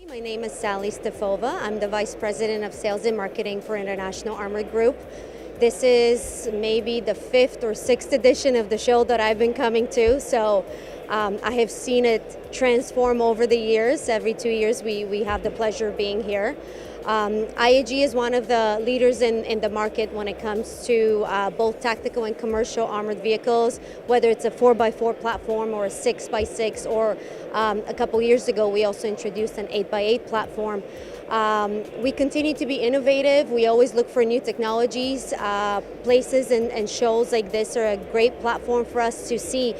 My name is Sally Stefova. I'm the Vice President of Sales and Marketing for International Armored Group. This is maybe the 5th or 6th edition of the show that I've been coming to, so I have seen it transform over the years. Every 2 years we have the pleasure of being here. IAG is one of the leaders in the market when it comes to both tactical and commercial armored vehicles, whether it's a 4x4 platform or a 6x6, or a couple years ago we also introduced an 8x8 platform. We continue to be innovative. We always look for new technologies. Places and shows like this are a great platform for us to see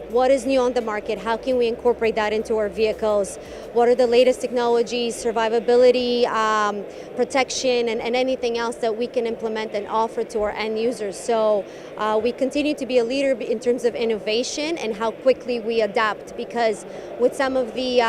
what is new on the market, how can we incorporate that into our vehicles, what are the latest technologies, survivability, protection, and anything else that we can implement and offer to our end users. So we continue to be a leader in terms of innovation and how quickly we adapt, because with some of the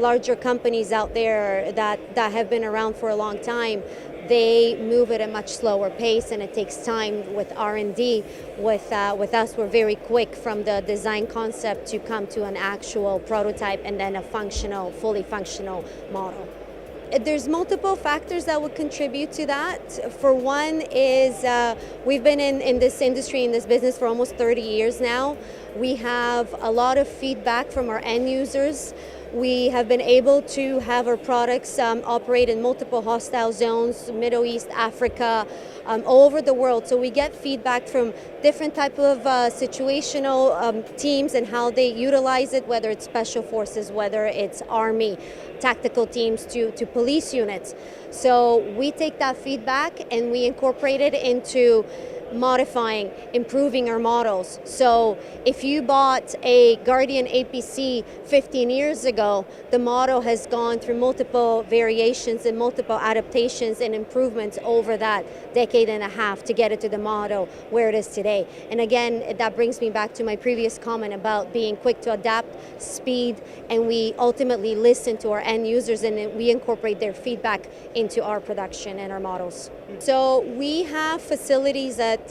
larger companies out there that have been around for a long time, they move at a much slower pace, and it takes time with R&D. With us, we're very quick from the design concept to come to an actual prototype and then a fully functional model. There's multiple factors that would contribute to that. For one is we've been in this industry, in this business for almost 30 years now. We have a lot of feedback from our end users. We have been able to have our products operate in multiple hostile zones, Middle East, Africa, all over the world. So we get feedback from different type of situational teams and how they utilize it, whether it's special forces, whether it's army, tactical teams to police units. So we take that feedback and we incorporate it into modifying, improving our models. So if you bought a Guardian APC 15 years ago, the model has gone through multiple variations and multiple adaptations and improvements over that decade and a half to get it to the model where it is today. And again, that brings me back to my previous comment about being quick to adapt, speed, and we ultimately listen to our end users and we incorporate their feedback into our production and our models. So we have facilities that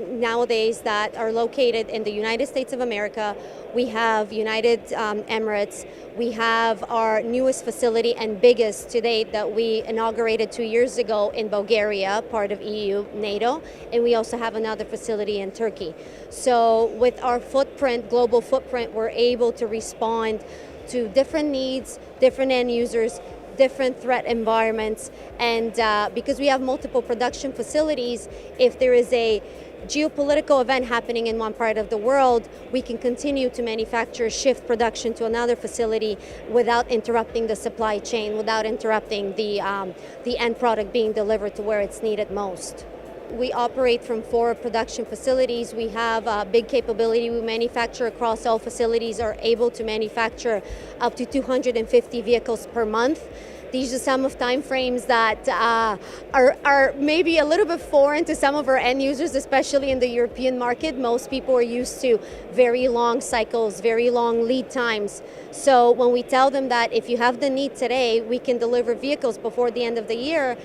nowadays that are located in the United States of America. We have United Emirates. We have our newest facility and biggest to date that we inaugurated 2 years ago in Bulgaria, part of EU, NATO, and we also have another facility in Turkey. So with our footprint, global footprint, we're able to respond to different needs, different end users, different threat environments, and because we have multiple production facilities, if there is a geopolitical event happening in one part of the world, we can continue to manufacture, shift production to another facility without interrupting the supply chain, without interrupting the end product being delivered to where it's needed most. We operate from 4 production facilities. We have a big capability. We manufacture across all facilities, are able to manufacture up to 250 vehicles per month. These are some of time frames that are maybe a little bit foreign to some of our end users, especially in the European market. Most people are used to very long cycles, very long lead times. So when we tell them that if you have the need today, we can deliver vehicles before the end of the year,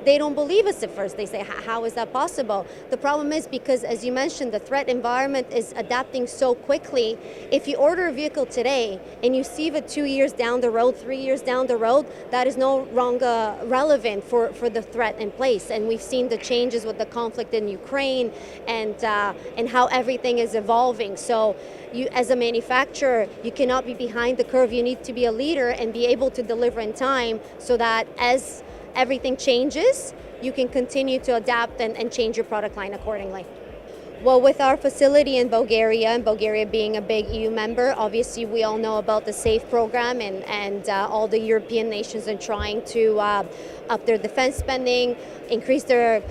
they don't believe us at first. They say, how is that possible? The problem is because, as you mentioned, the threat environment is adapting so quickly. If you order a vehicle today and you see it 2 years down the road, 3 years down the road, that is no longer relevant for the threat in place. And we've seen the changes with the conflict in Ukraine and how everything is evolving. So you, as a manufacturer, you cannot be behind the curve. You need to be a leader and be able to deliver in time so that as everything changes, you can continue to adapt and change your product line accordingly. Well, with our facility in Bulgaria, and Bulgaria being a big EU member, obviously we all know about the SAFE program and all the European nations are trying to up their defense spending, increase their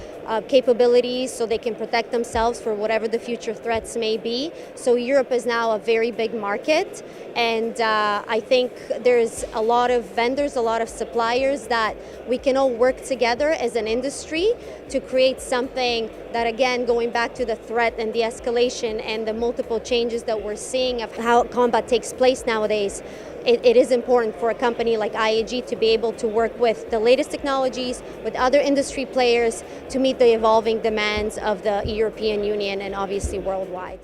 capabilities so they can protect themselves for whatever the future threats may be. So Europe is now a very big market, and I think there's a lot of vendors, a lot of suppliers that we can all work together as an industry to create something that, again, going back to the threat and the escalation and the multiple changes that we're seeing of how combat takes place nowadays, it is important for a company like IAG to be able to work with the latest technologies, with other industry players to meet the evolving demands of the European Union and obviously worldwide.